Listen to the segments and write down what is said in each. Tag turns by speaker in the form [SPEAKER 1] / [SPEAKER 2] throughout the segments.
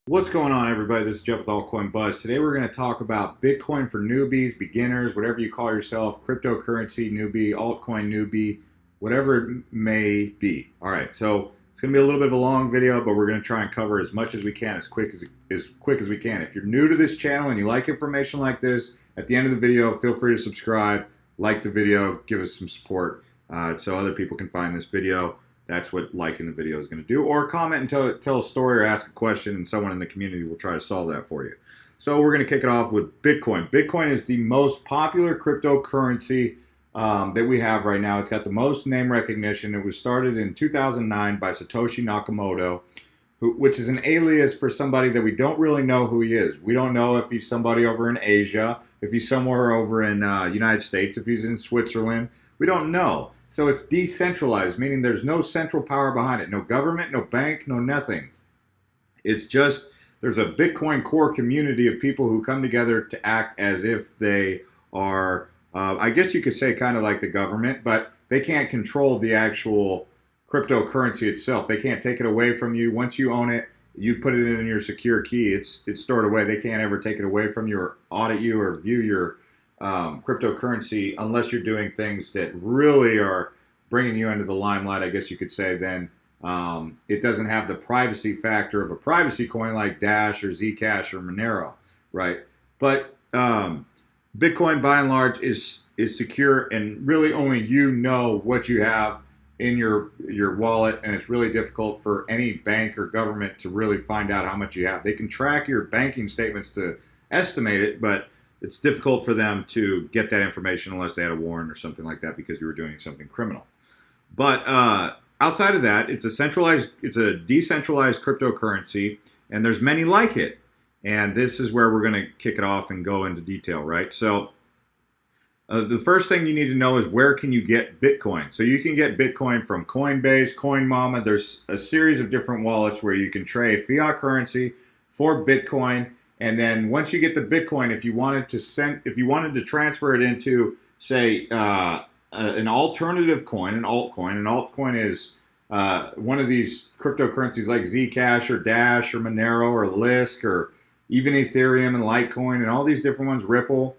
[SPEAKER 1] What's going on, everybody? This is Jeff with Altcoin Buzz. Today we're going to talk about Bitcoin for newbies, beginners, whatever you call yourself, cryptocurrency newbie, altcoin newbie, whatever it may be. All right, so it's going to be a little bit of a long video, but we're going to try and cover as much as we can, as quick as we can. If you're new to this channel and you like information like this, at the end of the video, feel free to subscribe, like the video, give us some support so other people can find this video. That's what liking the video is going to do. Or comment and tell a story or ask a question, and someone in the community will try to solve that for you. So we're going to kick it off with Bitcoin. Bitcoin is the most popular cryptocurrency that we have right now. It's got the most name recognition. It was started in 2009 by Satoshi Nakamoto, which is an alias for somebody that we don't really know who he is. We don't know if he's somebody over in Asia, if he's somewhere over in United States, if he's in Switzerland. We don't know. So it's decentralized, meaning there's no central power behind it. No government, no bank, no nothing. It's just there's a Bitcoin core community of people who come together to act as if they are, I guess you could say kind of like the government, but they can't control the actual cryptocurrency itself. They can't take it away from you. Once you own it, you put it in your secure key. It's stored away. They can't ever take it away from you or audit you or view your cryptocurrency unless you're doing things that really are bringing you into the limelight, I guess you could say. Then it doesn't have the privacy factor of a privacy coin like Dash or Zcash or Monero, right? But Bitcoin, by and large, is secure, and really only you know what you have in your wallet, and it's really difficult for any bank or government to really find out how much you have. They can track your banking statements to estimate it, but it's difficult for them to get that information unless they had a warrant or something like that because you were doing something criminal. But outside of that, it's a decentralized cryptocurrency, and there's many like it. And this is where we're going to kick it off and go into detail, right? So the first thing you need to know is where can you get Bitcoin? So you can get Bitcoin from Coinbase, CoinMama. There's a series of different wallets where you can trade fiat currency for Bitcoin. And then once you get the Bitcoin, if you wanted to transfer it into, say, an alternative coin, an altcoin is one of these cryptocurrencies like Zcash or Dash or Monero or Lisk or even Ethereum and Litecoin and all these different ones, Ripple.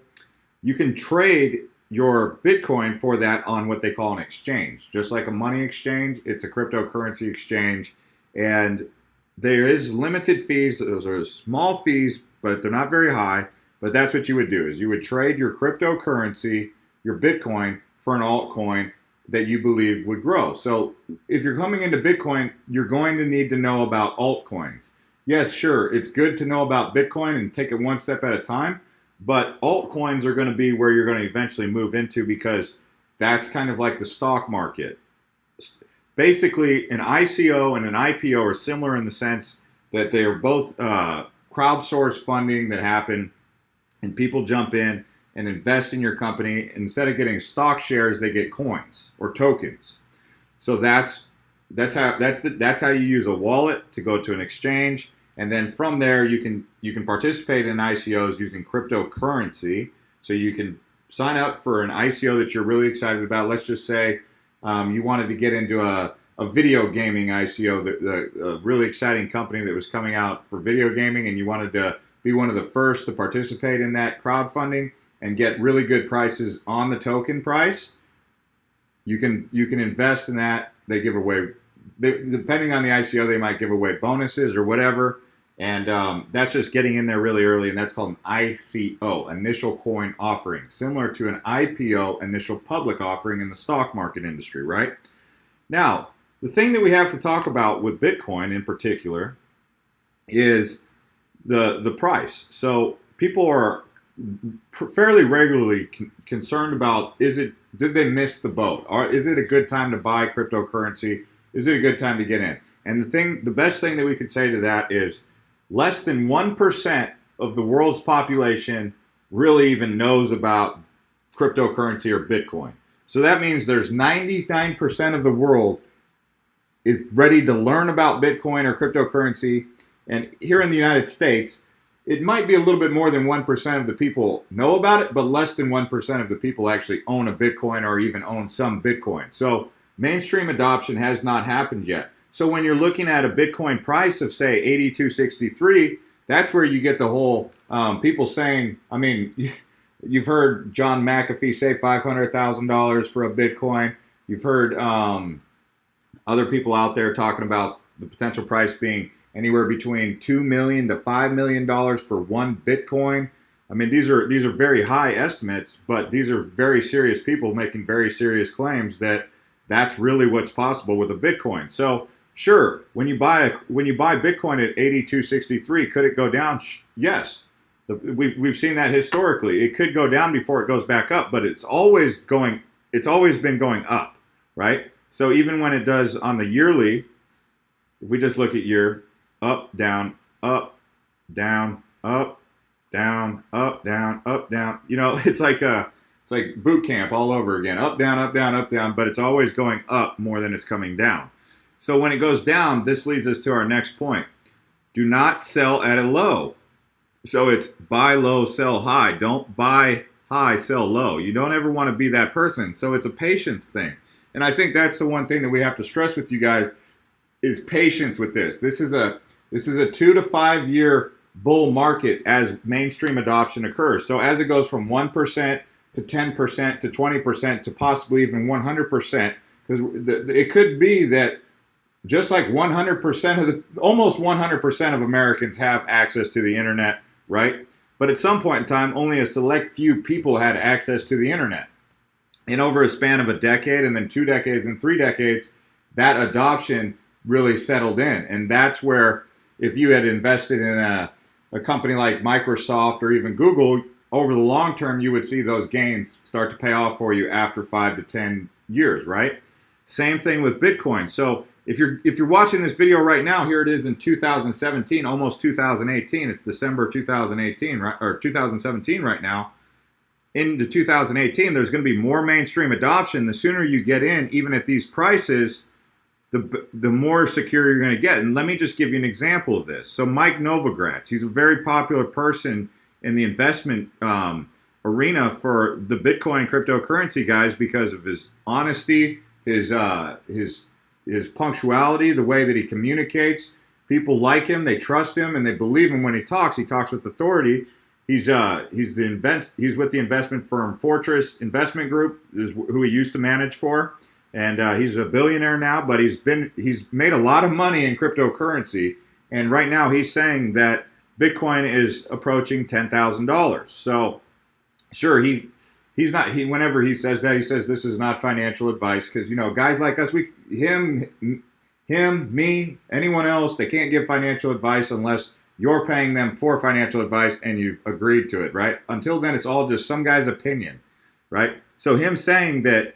[SPEAKER 1] You can trade your Bitcoin for that on what they call an exchange. Just like a money exchange, it's a cryptocurrency exchange. And there is limited fees. Those are small fees, but they're not very high. But that's what you would do, is you would trade your cryptocurrency, your Bitcoin, for an altcoin that you believe would grow. So if you're coming into Bitcoin, you're going to need to know about altcoins. Yes, sure, it's good to know about Bitcoin and take it one step at a time, but altcoins are going to be where you're going to eventually move into, because that's kind of like the stock market. Basically, an ICO and an IPO are similar in the sense that they are both crowdsourced funding that happen, and people jump in and invest in your company. Instead of getting stock shares, they get coins or tokens. So that's how you use a wallet to go to an exchange, and then from there you can participate in ICOs using cryptocurrency. So you can sign up for an ICO that you're really excited about. Let's just say you wanted to get into a video gaming ICO, a really exciting company that was coming out for video gaming, and you wanted to be one of the first to participate in that crowdfunding and get really good prices on the token price. You can invest in that. They give away, depending on the ICO, they might give away bonuses or whatever. And that's just getting in there really early, and that's called an ICO, initial coin offering, similar to an IPO, initial public offering in the stock market industry, right? Now, the thing that we have to talk about with Bitcoin in particular is the price. So people are fairly regularly concerned about, did they miss the boat? Or is it a good time to buy cryptocurrency? Is it a good time to get in? And the best thing that we could say to that is less than 1% of the world's population really even knows about cryptocurrency or Bitcoin. So that means there's 99% of the world is ready to learn about Bitcoin or cryptocurrency. And here in the United States, it might be a little bit more than 1% of the people know about it, but less than 1% of the people actually own a Bitcoin or even own some Bitcoin. So mainstream adoption has not happened yet. So when you're looking at a Bitcoin price of say 82.63, that's where you get the whole people saying, I mean, you've heard John McAfee say $500,000 for a Bitcoin. You've heard other people out there talking about the potential price being anywhere between $2 million to $5 million for one Bitcoin. I mean, these are very high estimates, but these are very serious people making very serious claims that that's really what's possible with a Bitcoin. So sure, when you buy Bitcoin at 82.63, could it go down? Yes. We've seen that historically. It could go down before it goes back up, but it's always been going up, right? So even when it does on the yearly, if we just look at year, up, down, up, down, up, down, up, down, up, down. You know, it's like boot camp all over again. Up, down, up, down, up, down, but it's always going up more than it's coming down. So when it goes down, this leads us to our next point. Do not sell at a low. So it's buy low, sell high. Don't buy high, sell low. You don't ever want to be that person. So it's a patience thing. And I think that's the one thing that we have to stress with you guys is patience with this. This is a 2 to 5 year bull market as mainstream adoption occurs. So as it goes from 1% to 10% to 20% to possibly even 100%, because it could be that just like 100% almost 100% of Americans have access to the internet, right? But at some point in time, only a select few people had access to the internet. And over a span of a decade and then 2 decades and 3 decades, that adoption really settled in. And that's where if you had invested in a company like Microsoft or even Google, over the long term, you would see those gains start to pay off for you after 5 to 10 years, right? Same thing with Bitcoin. So if you're watching this video right now, here it is in 2017, almost 2018. It's December 2018, right, or 2017 right now. Into 2018, there's going to be more mainstream adoption. The sooner you get in, even at these prices, the more secure you're going to get. And let me just give you an example of this. So Mike Novogratz, he's a very popular person in the investment arena for the Bitcoin cryptocurrency guys because of his honesty, his punctuality, the way that he communicates. People like him, they trust him, and they believe him when he talks. He talks with authority. He's with the investment firm Fortress Investment Group, is who he used to manage for, and he's a billionaire now. But he's made a lot of money in cryptocurrency, and right now he's saying that Bitcoin is approaching $10,000. So, sure, whenever he says that, he says this is not financial advice because guys like us, him, me, anyone else, they can't give financial advice unless you're paying them for financial advice and you've agreed to it, right? Until then, it's all just some guy's opinion, right? So him saying that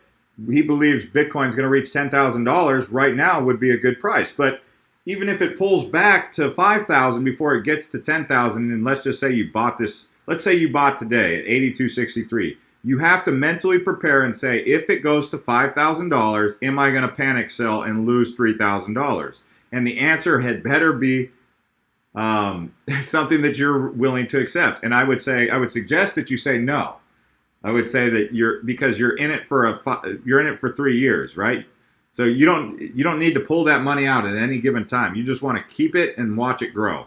[SPEAKER 1] he believes Bitcoin's going to reach $10,000 right now would be a good price. But even if it pulls back to 5,000 before it gets to 10,000, and let's just say you bought this, let's say you bought today at 82.63, you have to mentally prepare and say, if it goes to $5,000, am I going to panic sell and lose $3,000? And the answer had better be something that you're willing to accept. And I would suggest that you say no. I would say that because you're in it for 3 years, right? So you don't need to pull that money out at any given time. You just want to keep it and watch it grow.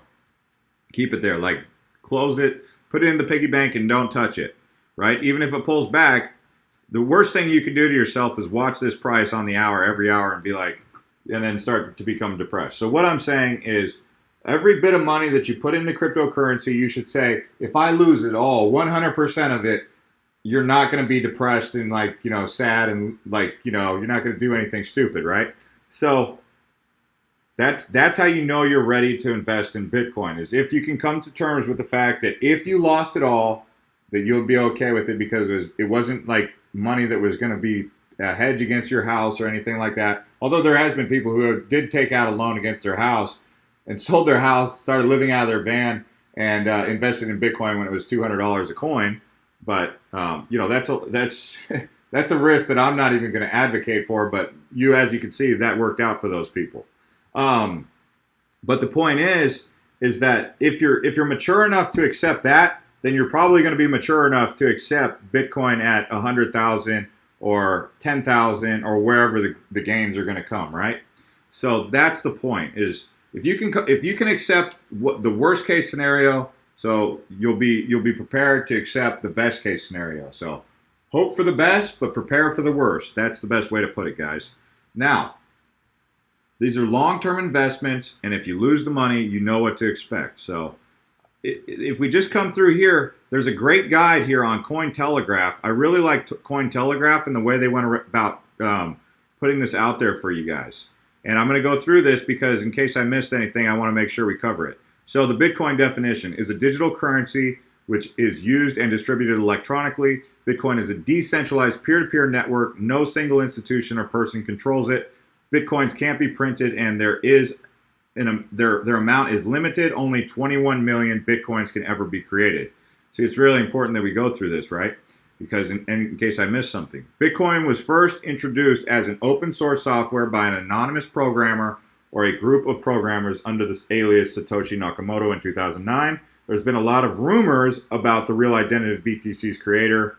[SPEAKER 1] Keep it there, like close it, put it in the piggy bank and don't touch it, right? Even if it pulls back, the worst thing you can do to yourself is watch this price on the hour, every hour, and be like, and then start to become depressed. So what I'm saying is, every bit of money that you put into cryptocurrency, you should say, if I lose it all, 100% of it, you're not going to be depressed and sad and you're not going to do anything stupid, right? So that's how you know you're ready to invest in Bitcoin, is if you can come to terms with the fact that if you lost it all, that you'll be okay with it because it wasn't like money that was going to be a hedge against your house or anything like that. Although there has been people who did take out a loan against their house and sold their house, started living out of their van, and invested in Bitcoin when it was $200 a coin. But that's a risk that I'm not even going to advocate for. But as you can see, that worked out for those people. But the point is that if you're mature enough to accept that, then you're probably going to be mature enough to accept Bitcoin at 100,000 or 10,000 or wherever the gains are going to come, right? So that's the point. Is if you can accept what the worst case scenario, so you'll be prepared to accept the best case scenario. So hope for the best, but prepare for the worst. That's the best way to put it, guys. Now, these are long-term investments, and if you lose the money, you know what to expect. So if we just come through here, there's a great guide here on Cointelegraph. I really like Cointelegraph and the way they went about putting this out there for you guys. And I'm going to go through this because in case I missed anything, I want to make sure we cover it. So the Bitcoin definition is a digital currency which is used and distributed electronically. Bitcoin is a decentralized peer-to-peer network. No single institution or person controls it. Bitcoins can't be printed, and their amount is limited. Only 21 million Bitcoins can ever be created. See, it's really important that we go through this, right? Because in case I missed something. Bitcoin was first introduced as an open source software by an anonymous programmer or a group of programmers under this alias Satoshi Nakamoto in 2009. There's been a lot of rumors about the real identity of BTC's creator.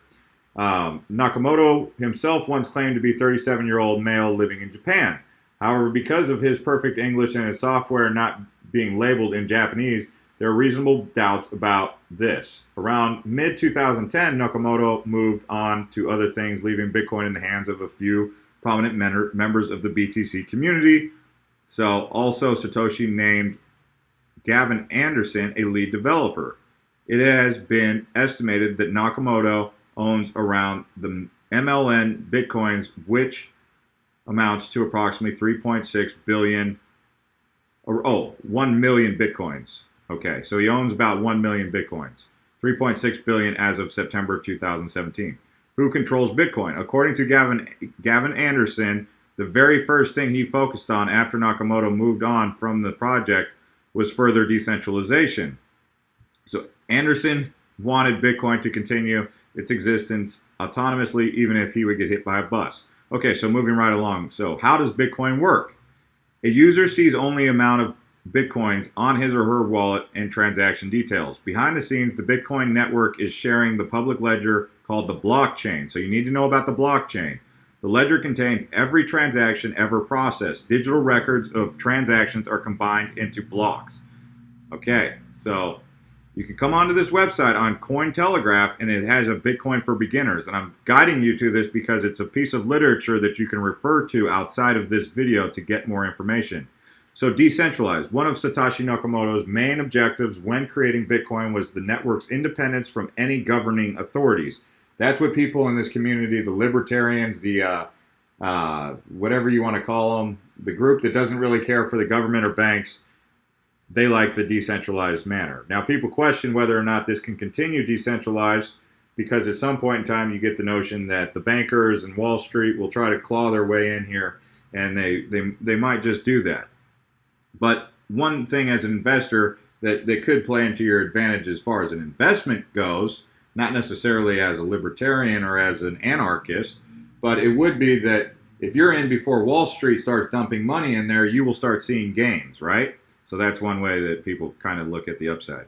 [SPEAKER 1] Nakamoto himself once claimed to be a 37-year-old male living in Japan. However, because of his perfect English and his software not being labeled in Japanese, there are reasonable doubts about this. Around mid-2010, Nakamoto moved on to other things, leaving Bitcoin in the hands of a few prominent members of the BTC community. So also Satoshi named Gavin Anderson a lead developer. It has been estimated that Nakamoto owns around the MLN Bitcoins, which amounts to approximately 3.6 billion, 1 million Bitcoins. Okay, so he owns about 1 million Bitcoins, 3.6 billion as of September 2017. Who controls Bitcoin? According to Gavin Anderson, the very first thing he focused on after Nakamoto moved on from the project was further decentralization. So Anderson wanted Bitcoin to continue its existence autonomously, even if he would get hit by a bus. Okay, so moving right along. So how does Bitcoin work? A user sees only amount of Bitcoins on his or her wallet and transaction details. Behind the scenes, the Bitcoin network is sharing the public ledger called the blockchain. So you need to know about the blockchain. The ledger contains every transaction ever processed. Digital records of transactions are combined into blocks. Okay, so you can come onto this website on Cointelegraph, and it has a Bitcoin for beginners. And I'm guiding you to this because it's a piece of literature that you can refer to outside of this video to get more information. So decentralized. One of Satoshi Nakamoto's main objectives when creating Bitcoin was the network's independence from any governing authorities. That's what people in this community, the libertarians, the whatever you want to call them, the group that doesn't really care for the government or banks, they like the decentralized manner. Now, people question whether or not this can continue decentralized because at some point in time you get the notion that the bankers and Wall Street will try to claw their way in here, and they might just do that. But one thing as an investor that could play into your advantage as far as an investment goes, not necessarily as a libertarian or as an anarchist, but it would be that if you're in before Wall Street starts dumping money in there, you will start seeing gains, right? So that's one way that people kind of look at the upside.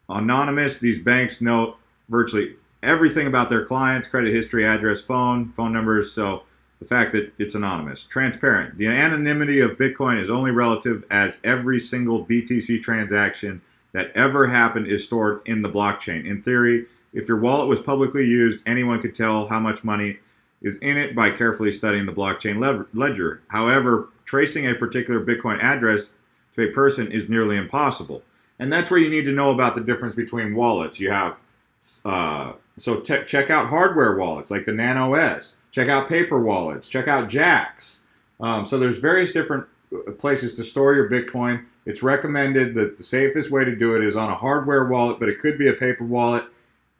[SPEAKER 1] Anonymous, these banks know virtually everything about their clients, credit history, address, phone numbers, so the fact that it's anonymous. Transparent. The anonymity of Bitcoin is only relative as every single BTC transaction that ever happened is stored in the blockchain. In theory, if your wallet was publicly used, anyone could tell how much money is in it by carefully studying the blockchain ledger. However, tracing a particular Bitcoin address to a person is nearly impossible. And that's where you need to know about the difference between wallets. You have, check out hardware wallets like the Nano S. Check out paper wallets. Check out Jaxx. So there's various different places to store your Bitcoin. It's recommended that the safest way to do it is on a hardware wallet, but it could be a paper wallet.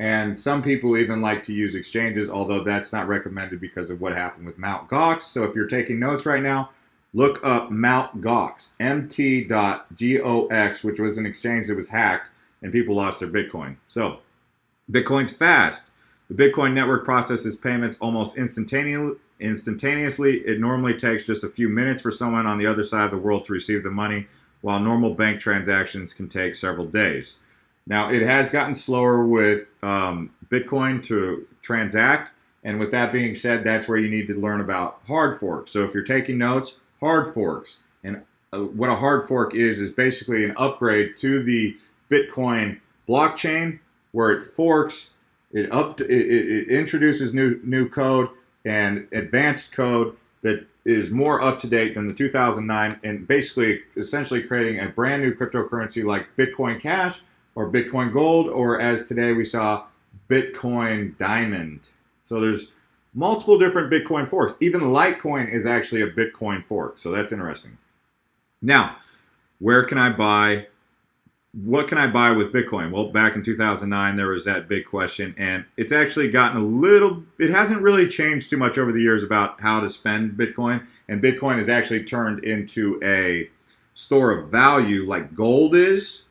[SPEAKER 1] And some people even like to use exchanges, although that's not recommended because of what happened with Mt. Gox. So if you're taking notes right now, look up Mt. Gox, mt.gox, which was an exchange that was hacked and people lost their Bitcoin. So Bitcoin's fast. The Bitcoin network processes payments almost instantaneously. It normally takes just a few minutes for someone on the other side of the world to receive the money, while normal bank transactions can take several days. Now, it has gotten slower with Bitcoin to transact, and with that being said, that's where you need to learn about hard forks. So if you're taking notes, hard forks. And what a hard fork is basically an upgrade to the Bitcoin blockchain, where it forks, it introduces new code and advanced code that is more up to date than the 2009, and basically essentially creating a brand new cryptocurrency like Bitcoin Cash or Bitcoin Gold, or as today we saw, Bitcoin Diamond. So there's multiple different Bitcoin forks. Even Litecoin is actually a Bitcoin fork, so that's interesting. Now, where can I buy? What can I buy with Bitcoin? Well, back in 2009, there was that big question, and it's actually gotten it hasn't really changed too much over the years about how to spend Bitcoin, and Bitcoin has actually turned into a store of value like gold is,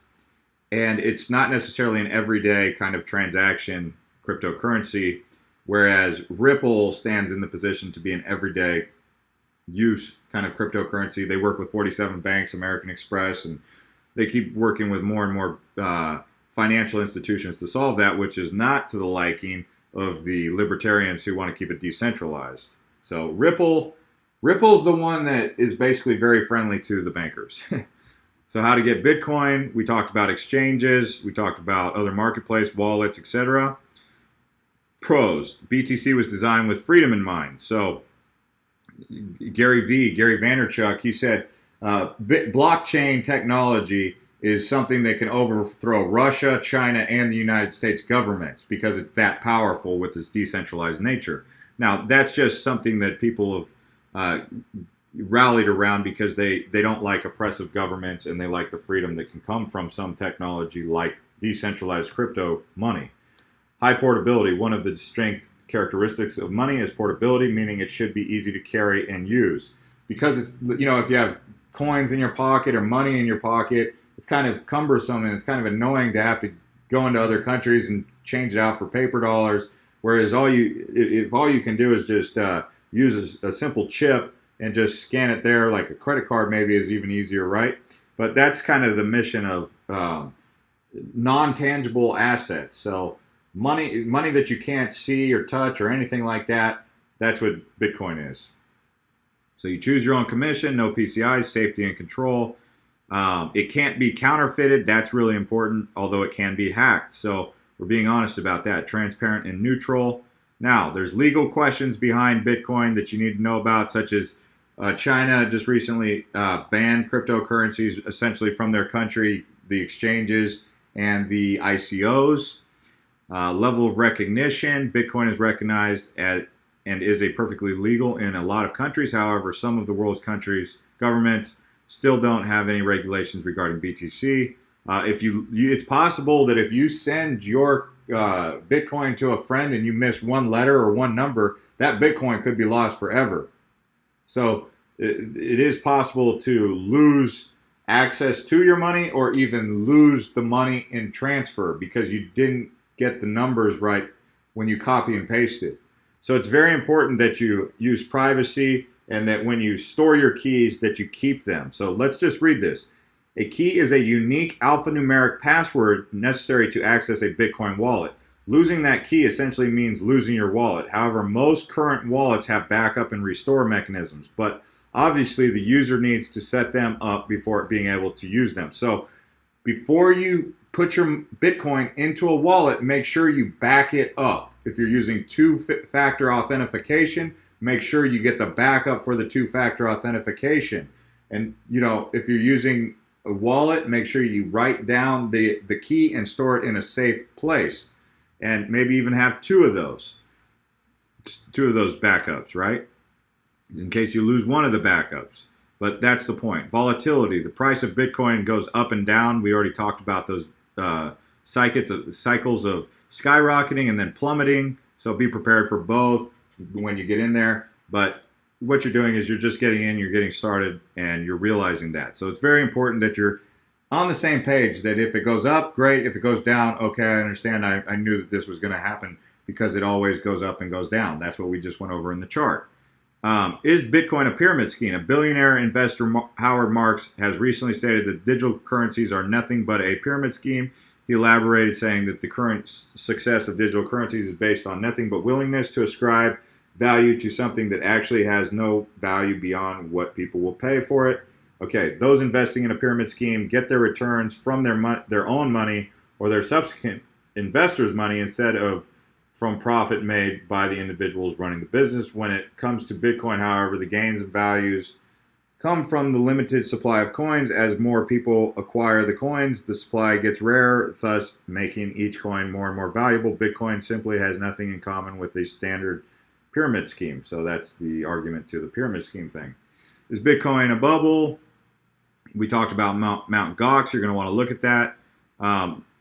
[SPEAKER 1] and it's not necessarily an everyday kind of transaction cryptocurrency, whereas Ripple stands in the position to be an everyday use kind of cryptocurrency. They work with 47 banks, American Express, and they keep working with more and more financial institutions to solve that, which is not to the liking of the libertarians who want to keep it decentralized. So Ripple's the one that is basically very friendly to the bankers. So how to get Bitcoin? We talked about exchanges. We talked about other marketplace, wallets, etc. Pros. BTC was designed with freedom in mind. So Gary Vaynerchuk, he said, blockchain technology is something that can overthrow Russia, China, and the United States governments because it's that powerful with its decentralized nature. Now, that's just something that people have rallied around because they don't like oppressive governments, and they like the freedom that can come from some technology like decentralized crypto money. High portability. One of the distinct characteristics of money is portability, meaning it should be easy to carry and use. Because it's, if you have coins in your pocket or money in your pocket, it's kind of cumbersome and it's kind of annoying to have to go into other countries and change it out for paper dollars. Whereas if all you can do is just use a simple chip and just scan it there, like a credit card maybe is even easier, right? But that's kind of the mission of non-tangible assets. So money that you can't see or touch or anything like that, that's what Bitcoin is. So you choose your own commission, no PCI, safety and control. It can't be counterfeited. That's really important, although it can be hacked. So we're being honest about that. Transparent and neutral. Now, there's legal questions behind Bitcoin that you need to know about, such as China just recently banned cryptocurrencies essentially from their country, the exchanges and the ICOs. Level of recognition. Bitcoin is recognized and is a perfectly legal in a lot of countries. However, some of the world's countries, governments, still don't have any regulations regarding BTC. It's possible that if you send your Bitcoin to a friend and you miss one letter or one number, that Bitcoin could be lost forever. So it is possible to lose access to your money or even lose the money in transfer because you didn't get the numbers right when you copy and paste it. So it's very important that you use privacy and that when you store your keys that you keep them. So let's just read this. A key is a unique alphanumeric password necessary to access a Bitcoin wallet. Losing that key essentially means losing your wallet. However, most current wallets have backup and restore mechanisms, but obviously the user needs to set them up before being able to use them. So before you put your Bitcoin into a wallet, make sure you back it up. If you're using two-factor authentication, make sure you get the backup for the two-factor authentication. And if you're using a wallet, make sure you write down the key and store it in a safe place. And maybe even have two of those backups, right? In case you lose one of the backups. But that's the point. Volatility. The price of Bitcoin goes up and down. We already talked about those cycles of skyrocketing and then plummeting. So be prepared for both when you get in there. But what you're doing is you're just getting in, you're getting started, and you're realizing that. So it's very important that you're on the same page, that if it goes up, great. If it goes down, okay, I understand. I knew that this was going to happen because it always goes up and goes down. That's what we just went over in the chart. Is Bitcoin a pyramid scheme? A billionaire investor, Howard Marks, has recently stated that digital currencies are nothing but a pyramid scheme. He elaborated, saying that the current success of digital currencies is based on nothing but willingness to ascribe value to something that actually has no value beyond what people will pay for it. Okay, those investing in a pyramid scheme get their returns from their own money or their subsequent investors' money instead of from profit made by the individuals running the business. When it comes to Bitcoin, however, the gains and values come from the limited supply of coins. As more people acquire the coins, the supply gets rarer, thus making each coin more and more valuable. Bitcoin simply has nothing in common with a standard pyramid scheme. So that's the argument to the pyramid scheme thing. Is Bitcoin a bubble? We talked about Mt. Gox. You're going to want to look at that.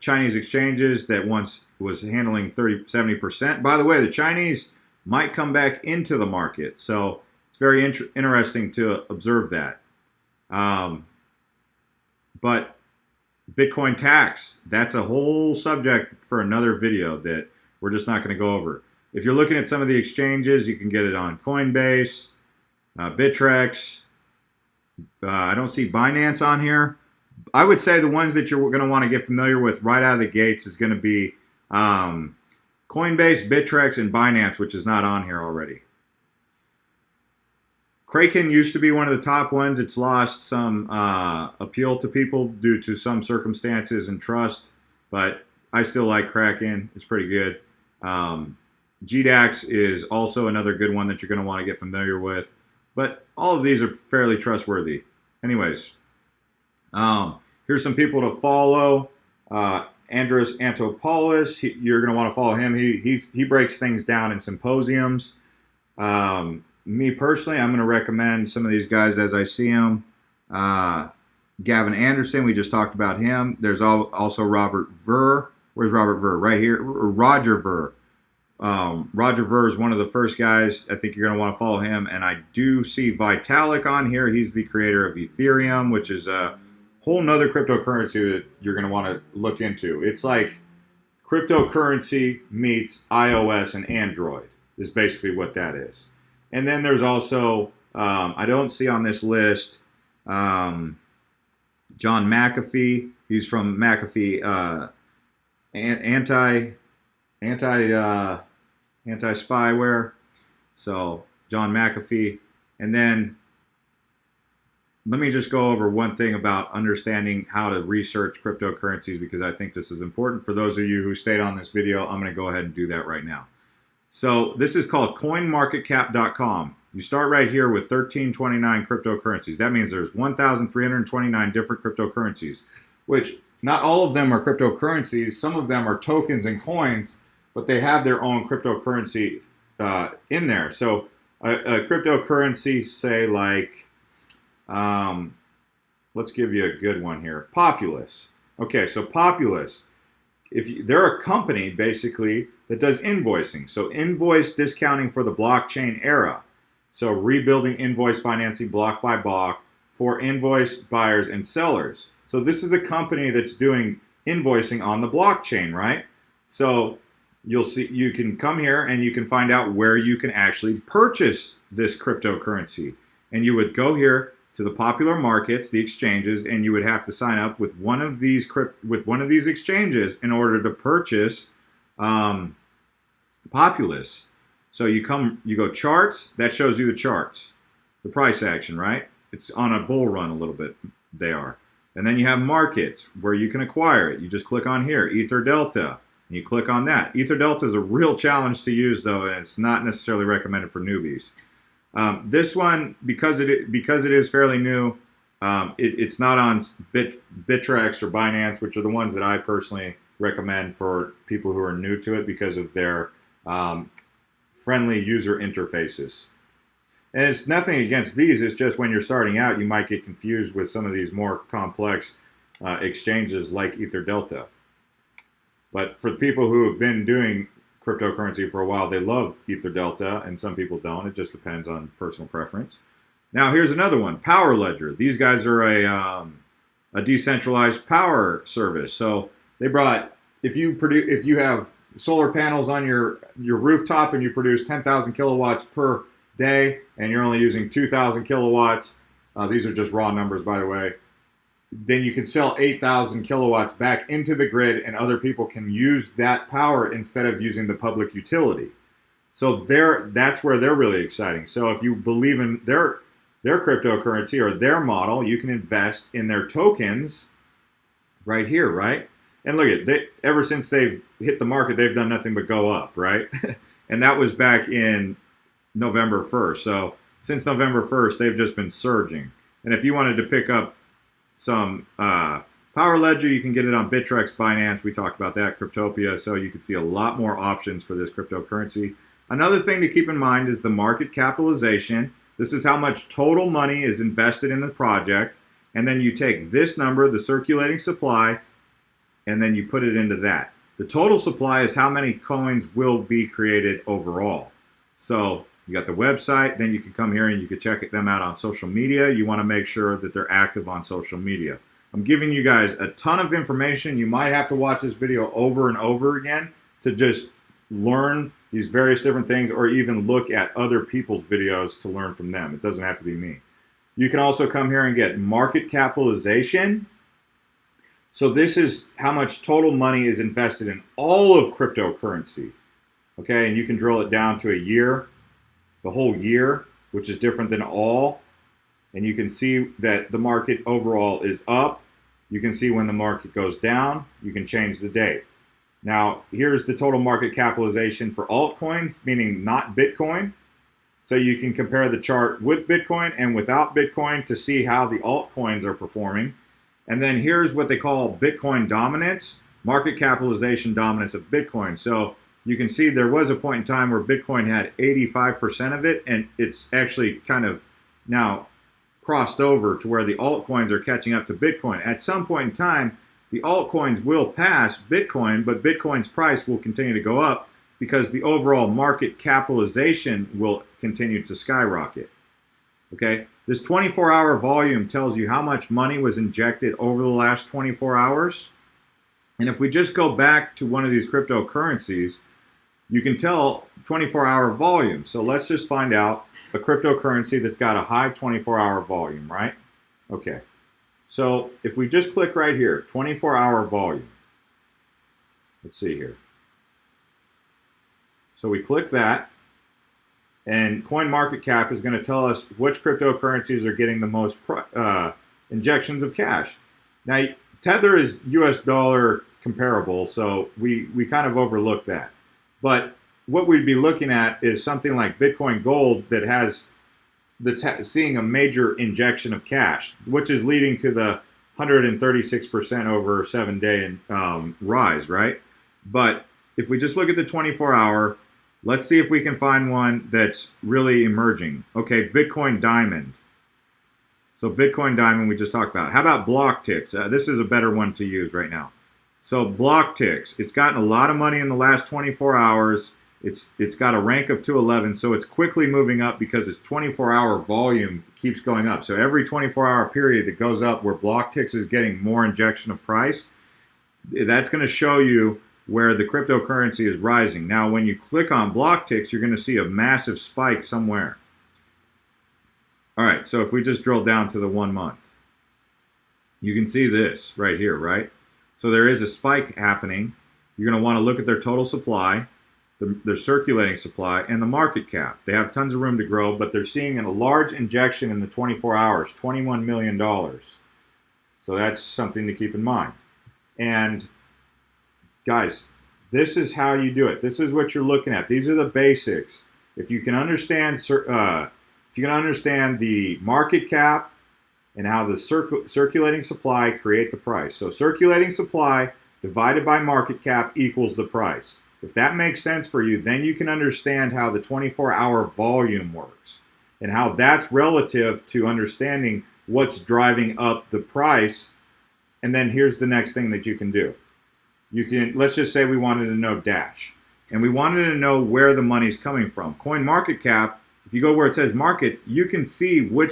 [SPEAKER 1] Chinese exchanges that once was handling 70%. By the way, the Chinese might come back into the market. So it's very interesting to observe that. But Bitcoin tax, that's a whole subject for another video that we're just not going to go over. If you're looking at some of the exchanges, you can get it on Coinbase, Bittrex. I don't see Binance on here. I would say the ones that you're going to want to get familiar with right out of the gates is going to be Coinbase, Bittrex, and Binance, which is not on here already. Kraken used to be one of the top ones. It's lost some appeal to people due to some circumstances and trust, but I still like Kraken. It's pretty good. GDAX is also another good one that you're going to want to get familiar with, but all of these are fairly trustworthy. Anyways, here's some people to follow. Andros Antonopoulos, you're going to want to follow him. He breaks things down in symposiums. Me personally, I'm going to recommend some of these guys as I see them. Gavin Anderson, we just talked about him. There's also Robert Ver. Where's Robert Ver? Right here. Roger Ver. Roger Ver is one of the first guys. I think you're going to want to follow him. And I do see Vitalik on here. He's the creator of Ethereum, which is a whole nother cryptocurrency that you're going to want to look into. It's like cryptocurrency meets iOS and Android is basically what that is. And then there's also, I don't see on this list, John McAfee. He's from McAfee anti-spyware. So John McAfee. And then let me just go over one thing about understanding how to research cryptocurrencies, because I think this is important. For those of you who stayed on this video, I'm going to go ahead and do that right now. So this is called coinmarketcap.com. You start right here with 1329 cryptocurrencies. That means there's 1,329 different cryptocurrencies, which not all of them are cryptocurrencies. Some of them are tokens and coins, but they have their own cryptocurrency in there. So a cryptocurrency, say like, let's give you a good one here, Populous. Okay, so Populous. They're a company basically that does invoicing. So invoice discounting for the blockchain era. So rebuilding invoice financing block by block for invoice buyers and sellers. So this is a company that's doing invoicing on the blockchain, right? So you'll see, you can come here and you can find out where you can actually purchase this cryptocurrency. And you would go here to the popular markets, the exchanges, and you would have to sign up with one of these exchanges in order to purchase Populous. So you go charts, that shows you the charts, the price action, right? It's on a bull run a little bit, they are. And then you have markets where you can acquire it. You just click on here, Ether Delta, and you click on that. Ether Delta is a real challenge to use though, and it's not necessarily recommended for newbies. This one, because it is fairly new, it's not on Bittrex or Binance, which are the ones that I personally recommend for people who are new to it because of their friendly user interfaces. And it's nothing against these, it's just when you're starting out, you might get confused with some of these more complex exchanges like Ether Delta. But for people who have been doing cryptocurrency for a while, they love Ether Delta, and some people don't. It just depends on personal preference. Now here's another one, Power Ledger. These guys are a decentralized power service. So they brought, if you have solar panels on your rooftop and you produce 10,000 kilowatts per day, and you're only using 2,000 kilowatts, these are just raw numbers by the way, then you can sell 8,000 kilowatts back into the grid and other people can use that power instead of using the public utility. So that's where they're really exciting. So if you believe in their cryptocurrency or their model, you can invest in their tokens right here, right? And look at ever since they've hit the market, they've done nothing but go up, right? And that was back in November 1st. So since November 1st, they've just been surging. And if you wanted to pick up some Power Ledger, you can get it on Bittrex, Binance. We talked about that, Cryptopia. So you can see a lot more options for this cryptocurrency. Another thing to keep in mind is the market capitalization. This is how much total money is invested in the project. And then you take this number, the circulating supply, and then you put it into that. The total supply is how many coins will be created overall. So you got the website, then you can come here and you can check them out on social media. You want to make sure that they're active on social media. I'm giving you guys a ton of information. You might have to watch this video over and over again to just learn these various different things, or even look at other people's videos to learn from them. It doesn't have to be me. You can also come here and get market capitalization. So this is how much total money is invested in all of cryptocurrency. Okay, and you can drill it down to a year, the whole year, which is different than all. And you can see that the market overall is up. You can see when the market goes down. You can change the date. Now, here's the total market capitalization for altcoins, meaning not Bitcoin. So you can compare the chart with Bitcoin and without Bitcoin to see how the altcoins are performing. And then here's what they call Bitcoin dominance, market capitalization dominance of Bitcoin. So you can see there was a point in time where Bitcoin had 85% of it, and it's actually kind of now crossed over to where the altcoins are catching up to Bitcoin. At some point in time, the altcoins will pass Bitcoin, but Bitcoin's price will continue to go up because the overall market capitalization will continue to skyrocket. Okay, this 24-hour volume tells you how much money was injected over the last 24 hours. And if we just go back to one of these cryptocurrencies, you can tell 24-hour volume. So let's just find out a cryptocurrency that's got a high 24-hour volume, right? Okay. So if we just click right here, 24-hour volume. Let's see here. So we click that, and CoinMarketCap is going to tell us which cryptocurrencies are getting the most injections of cash. Now, Tether is US dollar comparable, so we kind of overlook that. But what we'd be looking at is something like Bitcoin Gold that's seeing a major injection of cash, which is leading to the 136% over 7-day rise, right? But if we just look at the 24-hour, let's see if we can find one that's really emerging. Okay, Bitcoin Diamond. So Bitcoin Diamond we just talked about. How about BlockTix? This is a better one to use right now. So BlockTix, it's gotten a lot of money in the last 24 hours. It's got a rank of 211, so it's quickly moving up because its 24-hour volume keeps going up. So every 24-hour period that goes up where BlockTix is getting more injection of price, that's going to show you where the cryptocurrency is rising. Now, when you click on BlockTix, you're going to see a massive spike somewhere. All right, so if we just drill down to the 1 month, you can see this right here, right? So there is a spike happening. You're going to want to look at their total supply, their circulating supply, and the market cap. They have tons of room to grow, but they're seeing a large injection in the 24 hours, $21 million. So that's something to keep in mind. And guys, this is how you do it. This is what you're looking at. These are the basics. If you can understand, the market cap and how the circulating supply create the price. So circulating supply divided by market cap equals the price. If that makes sense for you, then you can understand how the 24-hour volume works and how that's relative to understanding what's driving up the price. And then here's the next thing that you can do. Let's just say we wanted to know Dash, and we wanted to know where the money's coming from. CoinMarketCap, if you go where it says markets, you can see where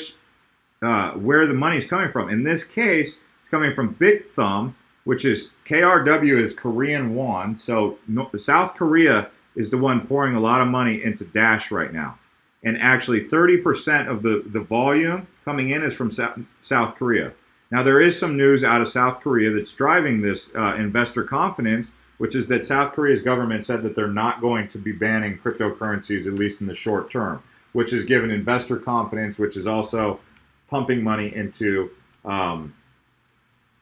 [SPEAKER 1] the money's coming from. In this case, it's coming from Bithumb, which is KRW is Korean won. So South Korea is the one pouring a lot of money into Dash right now. And actually 30% of the volume coming in is from South Korea. Now, there is some news out of South Korea that's driving this investor confidence, which is that South Korea's government said that they're not going to be banning cryptocurrencies, at least in the short term, which has given investor confidence, which is also pumping money into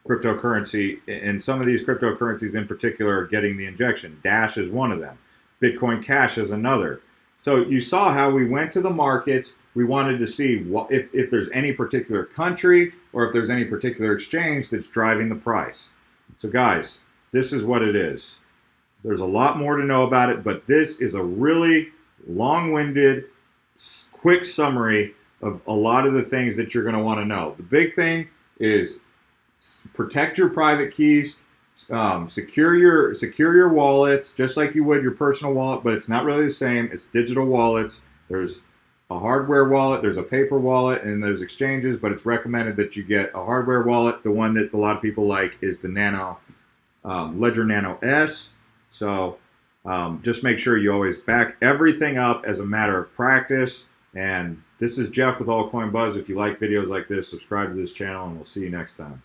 [SPEAKER 1] cryptocurrency. And some of these cryptocurrencies in particular are getting the injection. Dash is one of them. Bitcoin Cash is another. So you saw how we went to the markets. We wanted to see what, if there's any particular country or if there's any particular exchange that's driving the price. So guys, this is what it is. There's a lot more to know about it, but this is a really long-winded, quick summary of a lot of the things that you're going to want to know. The big thing is protect your private keys, secure your wallets just like you would your personal wallet, but it's not really the same. It's digital wallets. There's a hardware wallet, there's a paper wallet, and there's exchanges, but it's recommended that you get a hardware wallet. The one that a lot of people like is the Ledger Nano S. So just make sure you always back everything up as a matter of practice. And this is Jeff with Altcoin Buzz. If you like videos like this, subscribe to this channel, and we'll see you next time.